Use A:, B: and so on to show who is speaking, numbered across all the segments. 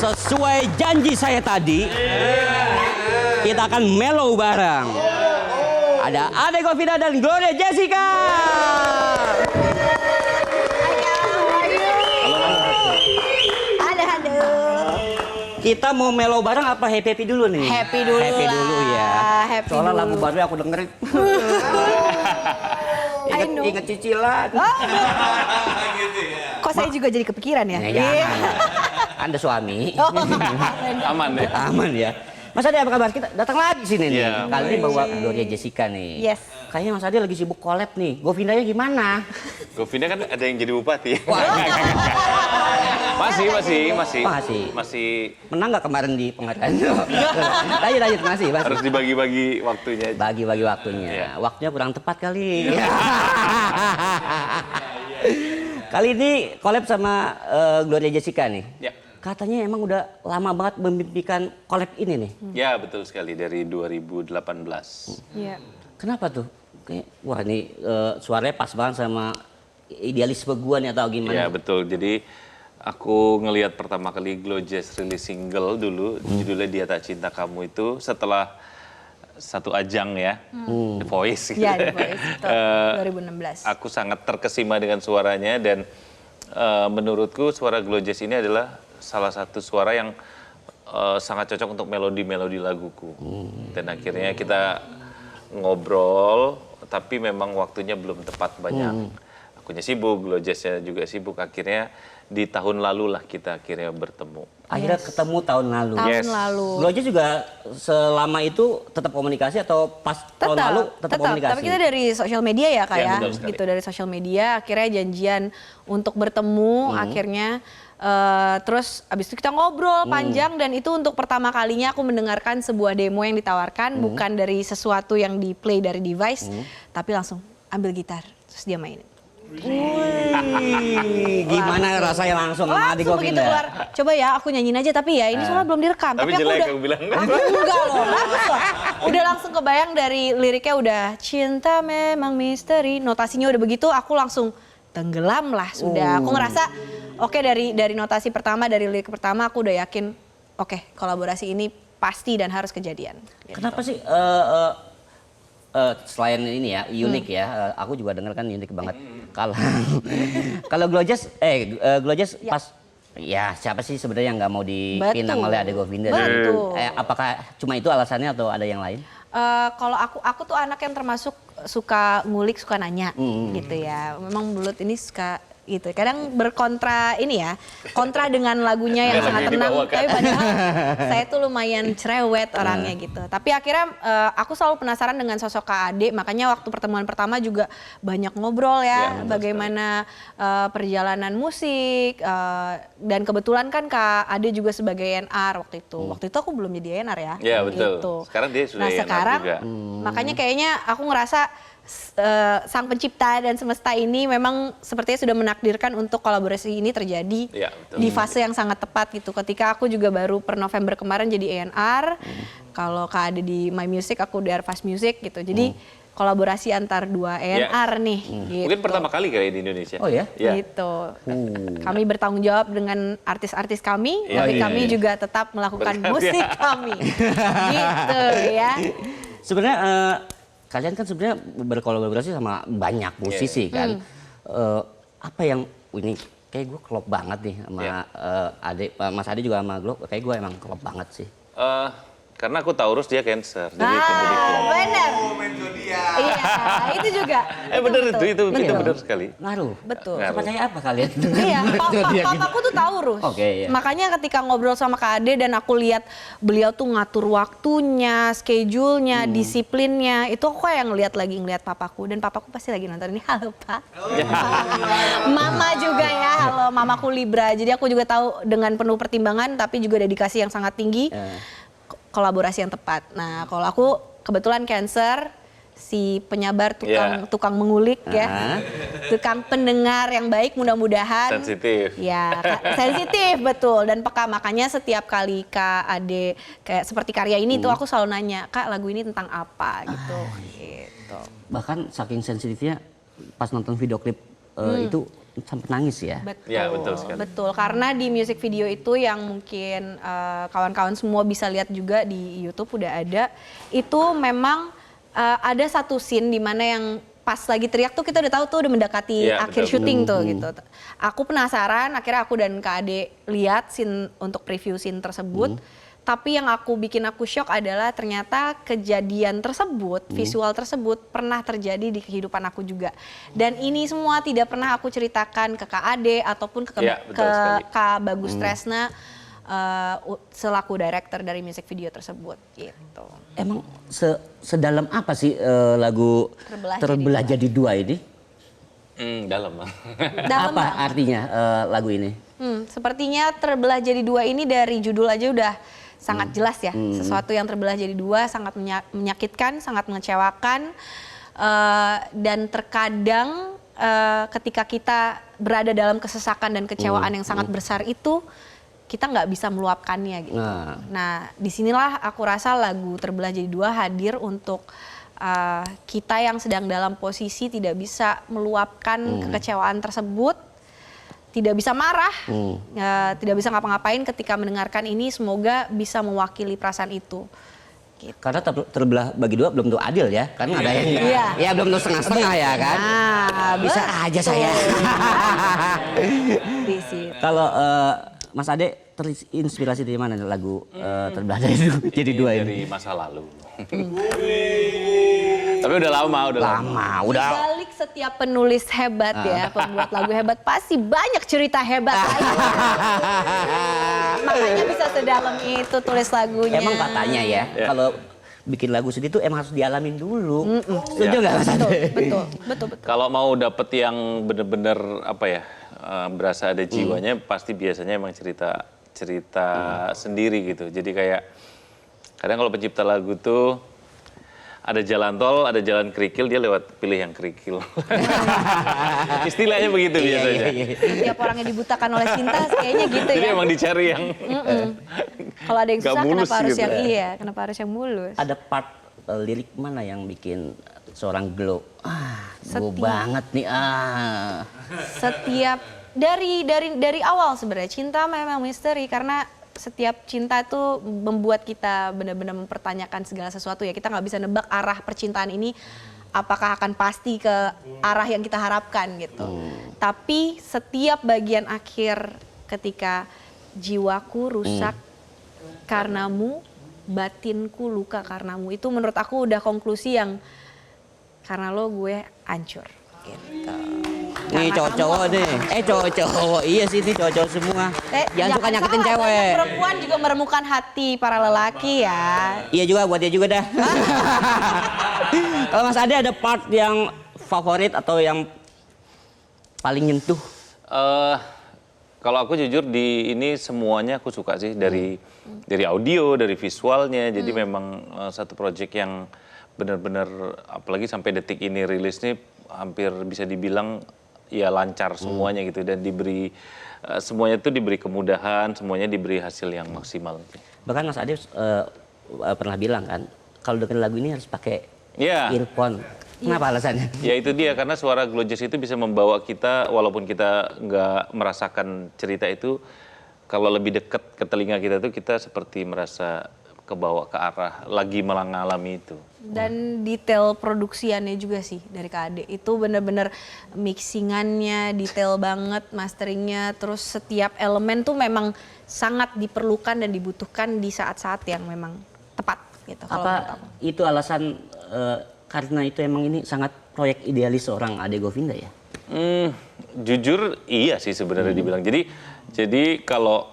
A: Sesuai janji saya tadi, kita akan mellow bareng. Ada Ade Govina dan Gloria Jessica. Kita mau mellow bareng apa happy dulu nih?
B: Happy dulu
A: Happy
B: lah.
A: dulu ya.
B: Happy
A: Soalnya
B: dulu.
A: lagu baru aku dengerin. Ingat cicilan.
B: Kok saya juga jadi kepikiran ya?
A: Ya, Anda suami.
C: Aman ya?
A: Aman ya. Mas Ade apa kabar? Kita datang lagi sini nih.
C: Iya.
A: Kali ini bawa Gloria Jessica nih.
B: Yes.
A: Kayaknya Mas Ade lagi sibuk collab nih. Govindanya gimana?
C: Govina kan ada yang jadi bupati.
A: Wah,
C: Masih
A: menang nggak kemarin di pengadilan? lanjut, masih.
C: harus dibagi-bagi waktunya.
A: Bagi-bagi waktunya.
C: Iya.
A: Waktunya kurang tepat kali. Kali ini collab sama Gloria Jessica nih.
C: Ya.
A: Katanya emang udah lama banget memimpikan collab ini nih.
C: Ya, betul sekali dari 2018.
B: Iya.
A: Kenapa tuh? Kayak, wah ini suaranya pas banget sama idealisme gua nih atau gimana?
C: Ya, betul. Jadi aku ngelihat pertama kali Glojess rilis single dulu, judulnya Dia Tak Cinta Kamu itu setelah satu ajang ya, The Voice.
B: Iya, The Voice, betul. 2016.
C: Aku sangat terkesima dengan suaranya dan menurutku suara Glojess ini adalah salah satu suara yang sangat cocok untuk melodi-melodi laguku. Dan akhirnya kita ngobrol, tapi memang waktunya belum tepat banyak. Akunya sibuk, Glojessnya juga sibuk. Akhirnya di tahun lalu lah kita akhirnya bertemu.
A: Akhirnya ketemu tahun lalu.
B: Tahun lalu.
A: Gloria juga selama itu tetap komunikasi atau pas tahun lalu tetap komunikasi?
B: Tapi kita dari sosial media ya Kak
C: Ya,
B: ya,
C: betul sekali.
B: gitu dari sosial media akhirnya janjian untuk bertemu akhirnya terus abis itu kita ngobrol panjang dan itu untuk pertama kalinya aku mendengarkan sebuah demo yang ditawarkan bukan dari sesuatu yang di play dari device tapi langsung ambil gitar terus dia mainin.
A: Wih, gimana rasanya langsung sama Ade
B: Langsung begitu
A: Govinda?
B: keluar. Coba ya aku nyanyiin aja tapi ya ini soalnya belum direkam.
C: Tapi
B: aku
C: jelek
B: udah,
C: aku bilang.
B: Enggak loh, bagus loh. Udah langsung kebayang dari liriknya udah cinta memang misteri. Notasinya udah begitu aku langsung tenggelam lah sudah. Aku ngerasa oke dari notasi pertama, dari lirik pertama aku udah yakin oke kolaborasi ini pasti dan harus kejadian.
A: Kenapa sih selain ini ya unik ya, aku juga denger kan unik banget. Kalau Glojess, Glojess
B: Ya.
A: pas ya siapa sih sebenarnya yang nggak mau dipinang
B: Betul.
A: oleh Ade Govinda?
B: Betul.
A: Apakah cuma itu alasannya atau ada yang lain?
B: Kalau aku tuh anak yang termasuk suka ngulik, suka nanya gitu ya. Memang Bulut ini suka gitu. Kadang berkontra ini ya, kontra dengan lagunya yang
C: Lagu
B: sangat
C: yang
B: tenang.
C: dibawakan.
B: Tapi padahal saya tuh lumayan cerewet orangnya gitu. Tapi akhirnya aku selalu penasaran dengan sosok Kak Ade. Makanya waktu pertemuan pertama juga banyak ngobrol
C: Ya,
B: ya, bagaimana perjalanan musik. Dan kebetulan kan Kak Ade juga sebagai A&R waktu itu. Waktu itu aku belum jadi A&R ya.
C: Ya, betul.
B: Gitu.
C: Sekarang dia sudah
B: Nah
C: A&R
B: sekarang
C: juga.
B: makanya kayaknya aku ngerasa sang pencipta dan semesta ini memang sepertinya sudah menakdirkan untuk kolaborasi ini terjadi
C: Ya, betul.
B: di fase yang sangat tepat gitu. Ketika aku juga baru per November kemarin jadi A&R, kalau Kak Ade di My Music, aku di Air Fast Music gitu. Jadi kolaborasi antar dua A&R nih. Gitu.
C: Mungkin pertama kali kali di Indonesia.
A: Oh ya?
C: Ya.
B: Gitu. Kami bertanggung jawab dengan artis-artis kami,
C: Iya,
B: tapi
C: iya,
B: kami
C: iya.
B: juga tetap melakukan
C: Berkarya.
B: musik kami. Gitu ya.
A: Sebenarnya kalian kan sebenarnya berkolaborasi sama banyak musisi kan. Apa yang ini kayak gue klop banget nih sama
C: Ya.
A: Ade, Mas Ade juga sama Glo, kayak gue emang klop banget sih.
C: Karena aku Taurus, dia Cancer. Jadi jadi klop.
B: Benar. Iya, itu juga.
C: Bener
B: betul.
C: itu
B: Betul.
C: bener sekali.
A: Ngaruh.
B: Betul.
C: Ngaruh.
A: Sepertinya apa kalian?
B: Iya,
A: Dia gitu.
B: papaku tuh Taurus.
A: Oke, iya.
B: Makanya ketika ngobrol sama Kak Ade dan aku lihat beliau tuh ngatur waktunya, schedule-nya, disiplinnya, itu aku kayak ngeliat papaku dan papaku pasti lagi nonton ini. Halo Pak. Mama juga ya, halo mamaku Libra. Jadi aku juga tahu dengan penuh pertimbangan tapi juga dedikasi yang sangat tinggi. Kolaborasi yang tepat. Nah, kalau aku kebetulan Cancer, si penyabar tukang mengulik ya, tukang pendengar yang baik mudah-mudahan.
C: Sensitif.
B: Ya, sensitif betul dan peka. Makanya setiap kali Kak Ade kayak seperti karya ini tuh aku selalu nanya, Kak lagu ini tentang apa gitu. Gitu.
A: Bahkan saking sensitifnya pas nonton video klip itu sampai nangis ya.
B: Betul,
C: Ya, betul sekali.
B: betul. Karena di music video itu yang mungkin kawan-kawan semua bisa lihat juga di YouTube udah ada. Itu memang ada satu scene di mana yang pas lagi teriak tuh kita udah tahu tuh udah mendekati
C: Iya,
B: akhir
C: betul.
B: syuting tuh gitu. Aku penasaran, akhirnya aku dan Kak Ade lihat scene untuk preview scene tersebut. Tapi yang bikin aku shock adalah ternyata kejadian tersebut, visual tersebut pernah terjadi di kehidupan aku juga. Dan ini semua tidak pernah aku ceritakan ke Kak Ade ataupun ke
C: Iya, betul sekali.
B: Kak Bagus Tresna selaku director dari music video tersebut gitu.
A: Emang sedalam apa sih lagu Terbelah Jadi Dua ini?
C: Dalam.
B: Dalam
A: Apa
B: banget.
A: artinya lagu ini?
B: Sepertinya Terbelah Jadi Dua ini dari judul aja udah sangat jelas ya. Sesuatu yang terbelah jadi dua sangat menyakitkan, sangat mengecewakan. Dan terkadang ketika kita berada dalam kesesakan dan kecewaan yang sangat besar itu, kita nggak bisa meluapkannya gitu. Nah, disinilah aku rasa lagu Terbelah Jadi Dua hadir untuk kita yang sedang dalam posisi tidak bisa meluapkan kekecewaan tersebut, tidak bisa marah, tidak bisa ngapa-ngapain ketika mendengarkan ini, semoga bisa mewakili perasaan itu. Gitu.
A: Karena terbelah bagi dua belum tentu adil ya, karena ada yang
B: Iya.
A: ya belum tentu setengah-setengah ya kan.
B: Nah,
A: Bisa aja saya.
B: di situ.
A: Kalau Mas Ade terinspirasi dari mana lagu Terbelah Jadi Dua ini?
C: Dari masa lalu. Tapi udah lama.
A: Udah.
B: Di balik setiap penulis hebat ya, pembuat lagu hebat pasti banyak cerita hebat lainnya. Makanya bisa sedalam itu tulis lagunya.
A: Emang katanya ya, kalau bikin lagu sedih tuh emang harus dialamin dulu. Setuju nggak Mas Ade?
B: Betul.
C: Kalau mau dapet yang bener-bener apa ya, berasa ada jiwanya, pasti biasanya emang cerita sendiri gitu. Jadi kayak kadang kalau pencipta lagu tuh ada jalan tol, ada jalan kerikil, dia lewat pilih yang kerikil. Istilahnya begitu biasanya.
A: Iya.
B: Setiap orang yang dibutakan oleh cinta kayaknya gitu
C: Jadi
B: ya.
C: emang dicari yang
B: Kalau ada yang
C: Nggak
B: susah
C: mulus
B: kenapa harus
C: gitu.
B: yang kenapa harus yang mulus?
A: Ada part lirik mana yang bikin seorang glow? Glow
B: Setia.
A: banget nih.
B: Setiap dari awal sebenarnya cinta memang misteri karena setiap cinta itu membuat kita benar-benar mempertanyakan segala sesuatu ya. Kita nggak bisa nebak arah percintaan ini apakah akan pasti ke arah yang kita harapkan gitu. Tapi setiap bagian akhir ketika jiwaku rusak karenamu, batinku luka karenamu, itu menurut aku udah konklusi yang karena lo gue hancur gitu.
A: Nih cowok-cowok nih. Cowok-cowok. Iya sih ini cowok-cowok semua. Jangan suka nyakitin
B: salah,
A: cewek.
B: banyak perempuan juga meremukan hati para lelaki ya.
A: Iya juga, buat dia juga dah. Kalau Mas Ade ada part yang favorit atau yang paling nyentuh?
C: Kalau aku jujur di ini semuanya aku suka sih, dari audio, dari visualnya. Jadi memang satu project yang benar-benar, apalagi sampai detik ini rilis nih, hampir bisa dibilang ya lancar semuanya gitu, dan diberi semuanya tuh diberi kemudahan, semuanya diberi hasil yang maksimal.
A: Bahkan Mas Ade pernah bilang kan, kalau dengerin lagu ini harus pakai
C: Iya.
A: earphone. Kenapa alasannya?
C: Ya itu dia, karena suara Glow Jazz itu bisa membawa kita, walaupun kita nggak merasakan cerita itu, kalau lebih dekat ke telinga kita tuh kita seperti merasa kebawa ke arah lagi mengalami itu.
B: Dan detail produksiannya juga sih dari Kak Ade. Itu bener-bener mixingannya detail banget, masteringnya. Terus setiap elemen tuh memang sangat diperlukan dan dibutuhkan di saat-saat yang memang tepat gitu. Kalau menurut
A: Apa
B: aku.
A: itu alasan karena itu emang ini sangat proyek idealis seorang Ade Govinda ya?
C: Jujur iya sih sebenarnya dibilang. Jadi kalau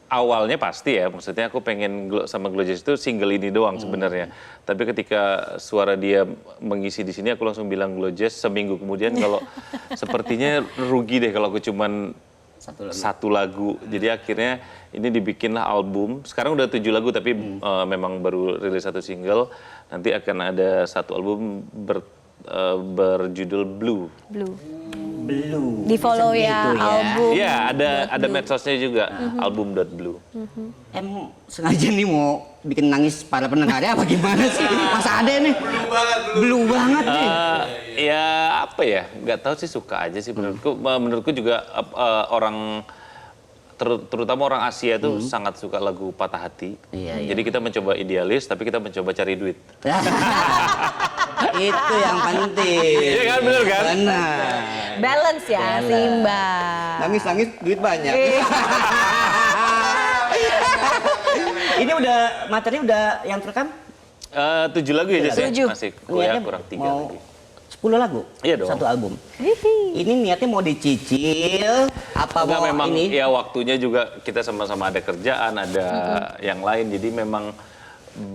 C: awalnya pasti ya, maksudnya aku pengen sama Glow Jazz itu single ini doang sebenarnya. Tapi ketika suara dia mengisi di sini, aku langsung bilang Glow Jazz. Seminggu kemudian kalau sepertinya rugi deh kalau aku cuman satu lagu. Jadi akhirnya ini dibikinlah album. Sekarang udah 7 lagu tapi memang baru rilis 1 single. Nanti akan ada 1 album berjudul Blue.
B: Blue.
A: Blue.
B: Di follow
A: Bisa
B: ya,
A: gitu
B: album.
C: Iya, ada medsosnya juga, album.blue.
A: Emang sengaja nih mau bikin nangis para pendengarnya apa gimana sih? Masa ada nih? Blue banget nih.
C: Ya apa ya, nggak tahu sih, suka aja sih menurutku. Menurutku juga orang terutama orang Asia tuh sangat suka lagu Patah Hati.
A: Iya, iya.
C: Jadi kita mencoba idealis, tapi kita mencoba cari duit.
A: Itu yang penting.
C: Iya kan, bener kan?
A: Benar.
B: Balance ya, seimbang.
A: Nangis-nangis duit banyak. Ini udah materi udah yang terekam?
C: 7 lagu ya, Jess?
B: 7.
C: Masih
A: Niatnya
C: kurang 3
A: mau
C: lagi.
A: 10 lagu?
C: Iya dong.
A: Satu album. Ini niatnya mau dicicil apa
C: Enggak,
A: mau
C: memang
A: ini?
C: ya waktunya juga kita sama-sama ada kerjaan, ada yang lain. Jadi memang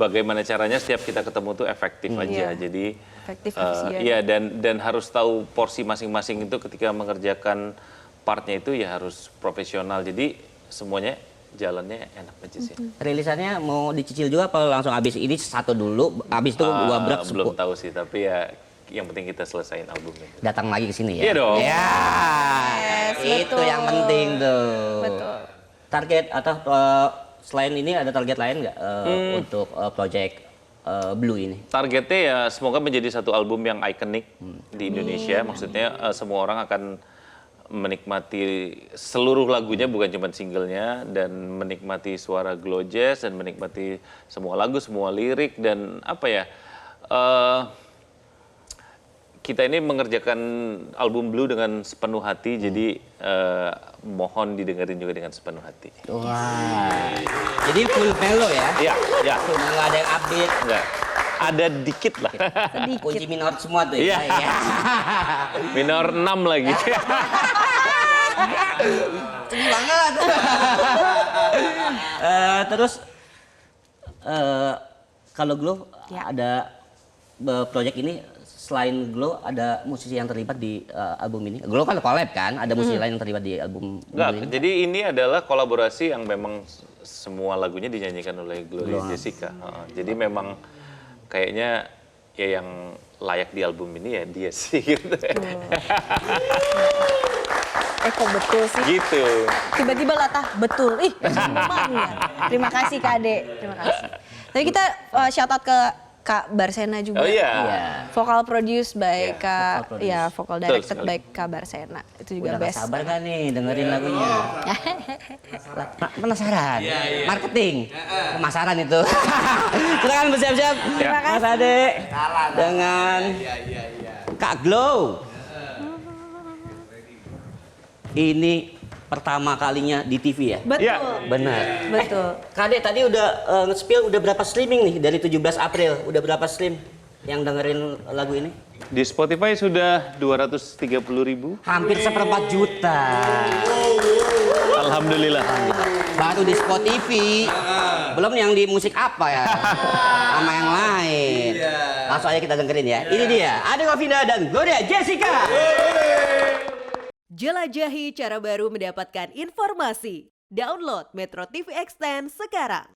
C: bagaimana caranya setiap kita ketemu tuh efektif aja.
B: Iya.
C: Jadi
B: Efektif, efisien.
C: iya, dan harus tahu porsi masing-masing itu ketika mengerjakan partnya itu ya harus profesional. Jadi semuanya jalannya enak aja sih.
A: Rilisannya mau dicicil juga apa langsung habis ini satu dulu, habis itu gua brak
C: Belum tahu sih, tapi ya yang penting kita selesain albumnya.
A: datang lagi ke sini ya.
C: Iya dong.
A: Ya, itu
B: betul.
A: yang penting tuh.
B: Betul.
A: Target atau selain ini ada target lain nggak untuk project Blue ini?
C: Targetnya ya semoga menjadi satu album yang ikonik di Indonesia. Maksudnya semua orang akan menikmati seluruh lagunya, bukan cuma singlenya, dan menikmati suara Glow Jazz dan menikmati semua lagu, semua lirik, dan apa ya, kita ini mengerjakan album Blue dengan sepenuh hati, jadi mohon didengerin juga dengan sepenuh hati.
A: Wah, jadi full melo ya?
C: Iya, ya,
A: Nggak ada yang update.
C: enggak. Ada dikit lah.
A: Kunci minor semua tuh
C: Iya.
A: ya.
C: Minor 6 lagi.
A: Sedih banget. Terus kalau Glow
B: Ya.
A: ada project ini selain Glow ada musisi yang terlibat di album ini. Glow kan collab kan, ada musisi lain yang terlibat di album
C: Enggak,
A: Blue ini.
C: jadi ini adalah kolaborasi yang memang semua lagunya dinyanyikan oleh Gloria Jessica. Jadi memang kayaknya ya yang layak di album ini ya dia sih gitu.
B: Kok betul sih?
C: Gitu.
B: Tiba-tiba latah betul. Ih, semuanya. Terima kasih Kak Ade. Terima kasih. Tadi kita shout out ke Kak Barsena juga.
C: Oh iya.
A: Iya.
B: Vokal produce by
C: Iya,
B: Kak,
A: vokal produce.
B: ya vokal
C: Betul
B: directed
C: sekali.
B: by Kak Barsena. Itu juga
A: Udah gak
B: best.
A: sabar kan nih dengerin lagunya. Penasaran? Marketing? Pemasaran itu. Silakan bersiap-siap.
B: Terima kasih.
A: Mas Ade dengan Kak Glow. Ini pertama kalinya di TV ya?
B: Betul.
C: Iya.
A: Benar.
B: Betul.
A: Kak Ade tadi udah nge-spill udah berapa streaming nih dari 17 April? Udah berapa stream yang dengerin lagu ini?
C: Di Spotify sudah 230.000.
A: Hampir 1/4 juta.
C: Alhamdulillah.
A: Baru di Spotify. Belum yang di musik apa ya? Sama yang lain. Langsung aja kita dengerin ya. Ini dia, Ade Govinda dan Gloria Jessica.
D: Jelajahi cara baru mendapatkan informasi. Download Metro TV Extend sekarang.